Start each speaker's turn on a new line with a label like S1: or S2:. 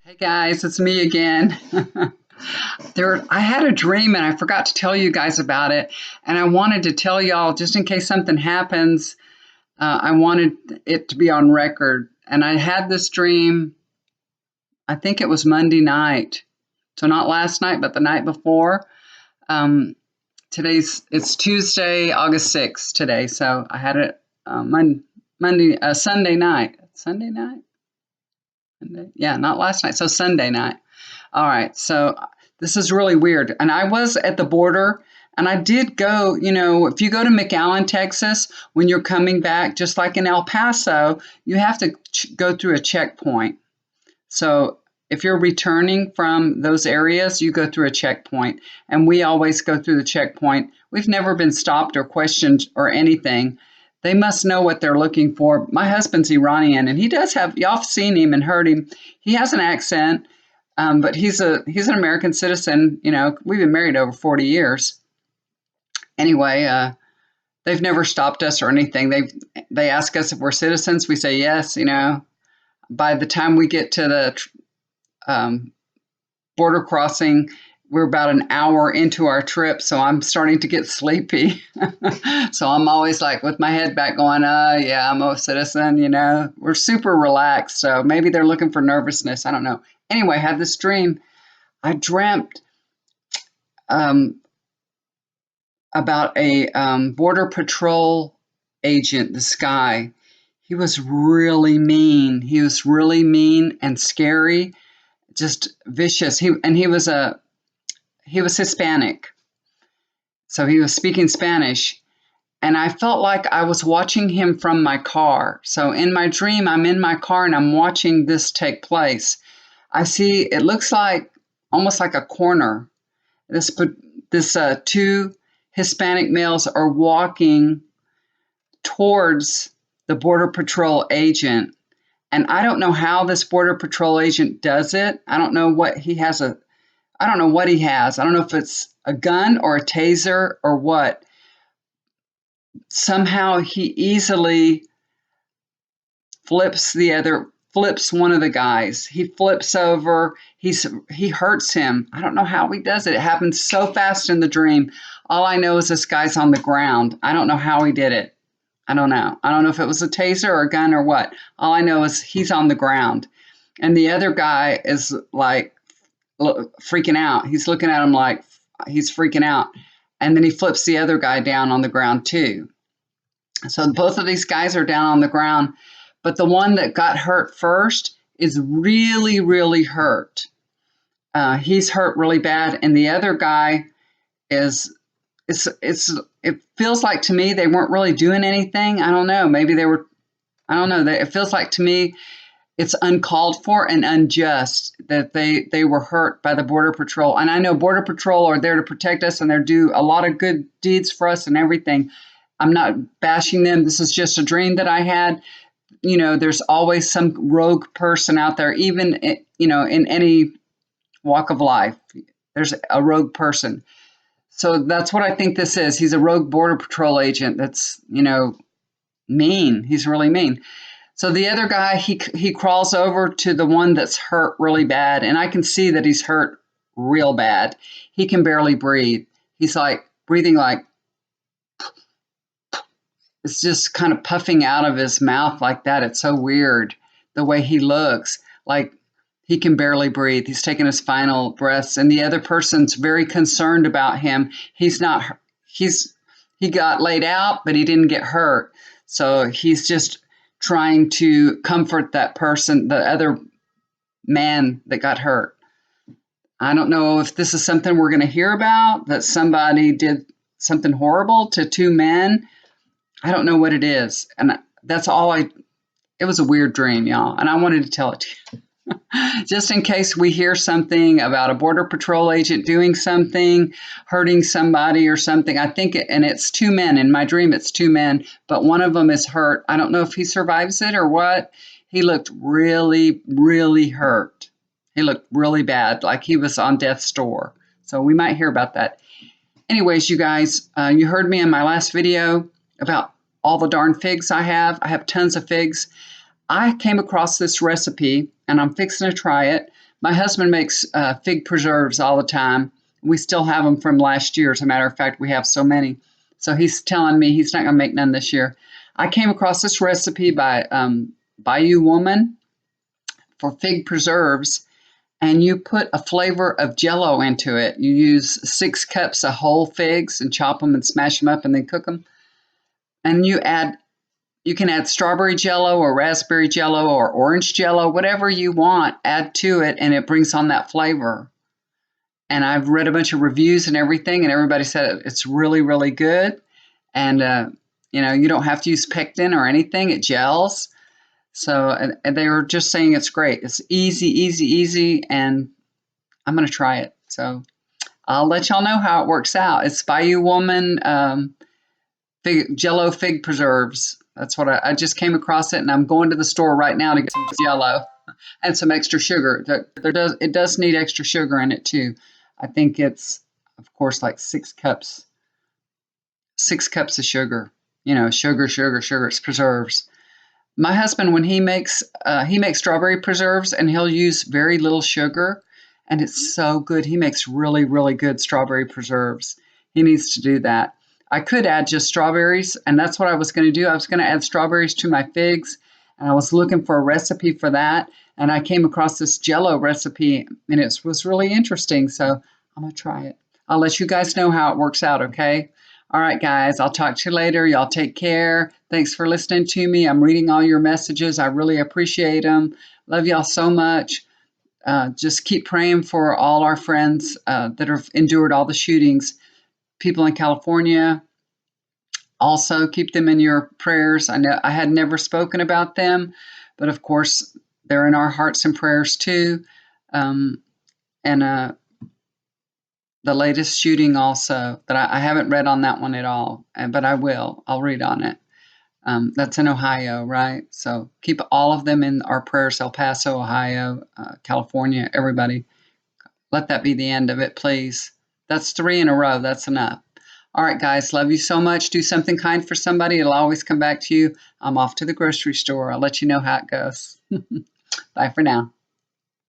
S1: Hey guys, it's me again. I had a dream and I forgot to tell you guys about it. And I wanted to tell y'all just in case something happens. I wanted it to be on record. And I had this dream, I think it was Monday night. So not last night, but the night before. Um, it's Tuesday, August 6th today. So I had it Sunday night. Sunday night? Monday? Yeah, not last night. So Sunday night. All right. So this is really weird. And I was at the border and I did go, if you go to McAllen, Texas, when you're coming back, just like in El Paso, you have to go through a checkpoint. So if you're returning from those areas, you go through a checkpoint. And we always go through the checkpoint. We've never been stopped or questioned or anything. They must know what they're looking for. My husband's Iranian, and he does have, y'all have seen him and heard him. He has an accent, but he's an American citizen. We've been married over 40 years. Anyway, they've never stopped us or anything. They ask us if we're citizens. We say yes. By the time we get to the border crossing, we're about an hour into our trip, so I'm starting to get sleepy. So I'm always like with my head back going, yeah, I'm a citizen, We're super relaxed, so maybe they're looking for nervousness. I don't know. Anyway, I had this dream. I dreamt about a Border Patrol agent, this guy. He was really mean. He was really mean and scary, just vicious. He was Hispanic. So he was speaking Spanish. And I felt like I was watching him from my car. So in my dream, I'm in my car and I'm watching this take place. It looks like almost like a corner. This two Hispanic males are walking towards the Border Patrol agent. And I don't know how this Border Patrol agent does it. I don't know what he has. I don't know what he has. I don't know if it's a gun or a taser or what. Somehow he easily flips one of the guys. He flips over. He hurts him. I don't know how he does it. It happens so fast in the dream. All I know is this guy's on the ground. I don't know how he did it. I don't know. I don't know if it was a taser or a gun or what. All I know is he's on the ground. And the other guy is like freaking out. He's looking at him like he's freaking out. And then he flips the other guy down on the ground too. So both of these guys are down on the ground, but the one that got hurt first is really, really hurt. He's hurt really bad, and the other guy it feels like to me they weren't really doing anything. I don't know. Maybe they were. I don't know. It feels like to me it's uncalled for and unjust that they were hurt by the Border Patrol. And I know Border Patrol are there to protect us and they do a lot of good deeds for us and everything. I'm not bashing them. This is just a dream that I had. There's always some rogue person out there, even, in any walk of life. There's a rogue person. So that's what I think this is. He's a rogue Border Patrol agent that's, mean. He's really mean. So the other guy, he crawls over to the one that's hurt really bad, and I can see that he's hurt real bad. He can barely breathe. He's like breathing like it's just kind of puffing out of his mouth like that. It's so weird the way he looks, like he can barely breathe. He's taking his final breaths, and the other person's very concerned about him. He got laid out, but he didn't get hurt. So he's just trying to comfort that person, the other man that got hurt. I don't know if this is something we're going to hear about, that somebody did something horrible to two men. I don't know what it is. And that's all it was a weird dream, y'all. And I wanted to tell it to you. Just in case we hear something about a Border Patrol agent doing something, hurting somebody or something. I think and it's two men. In my dream, it's two men, but one of them is hurt. I don't know if he survives it or what. He looked really, really hurt. He looked really bad, like he was on death's door. So we might hear about that. Anyways, you guys, you heard me in my last video about all the darn figs I have. I have tons of figs. I came across this recipe, and I'm fixing to try it. My husband makes fig preserves all the time. We still have them from last year. As a matter of fact, we have so many. So he's telling me he's not going to make none this year. I came across this recipe by Bayou Woman for fig preserves, and you put a flavor of Jello into it. You use 6 cups of whole figs and chop them and smash them up and then cook them. And you can add strawberry Jello or raspberry Jello or orange Jello, whatever you want, add to it, and it brings on that flavor. And I've read a bunch of reviews and everything, and everybody said it's really, really good. And you don't have to use pectin or anything; it gels. So, and they were just saying it's great. It's easy, easy, easy, and I'm going to try it. So I'll let y'all know how it works out. It's Bayou Woman Jello fig preserves. That's what I just came across it, and I'm going to the store right now to get some Jello and some extra sugar. It does need extra sugar in it too. I think it's, of course, like 6 cups of sugar. Sugar. It's preserves. My husband, when he makes strawberry preserves, and he'll use very little sugar, and it's so good. He makes really, really good strawberry preserves. He needs to do that. I could add just strawberries, and that's what I was going to do. I was going to add strawberries to my figs, and I was looking for a recipe for that, and I came across this Jello recipe, and it was really interesting, so I'm going to try it. I'll let you guys know how it works out, okay? All right, guys, I'll talk to you later. Y'all take care. Thanks for listening to me. I'm reading all your messages. I really appreciate them. Love y'all so much. Just keep praying for all our friends that have endured all the shootings. People in California, also keep them in your prayers. I know I had never spoken about them, but of course, they're in our hearts and prayers too. And the latest shooting also, that I haven't read on that one at all, but I will. I'll read on it. That's in Ohio, right? So keep all of them in our prayers. El Paso, Ohio, California, everybody. Let that be the end of it, please. That's 3 in a row. That's enough. All right, guys, love you so much. Do something kind for somebody. It'll always come back to you. I'm off to the grocery store. I'll let you know how it goes. Bye for now.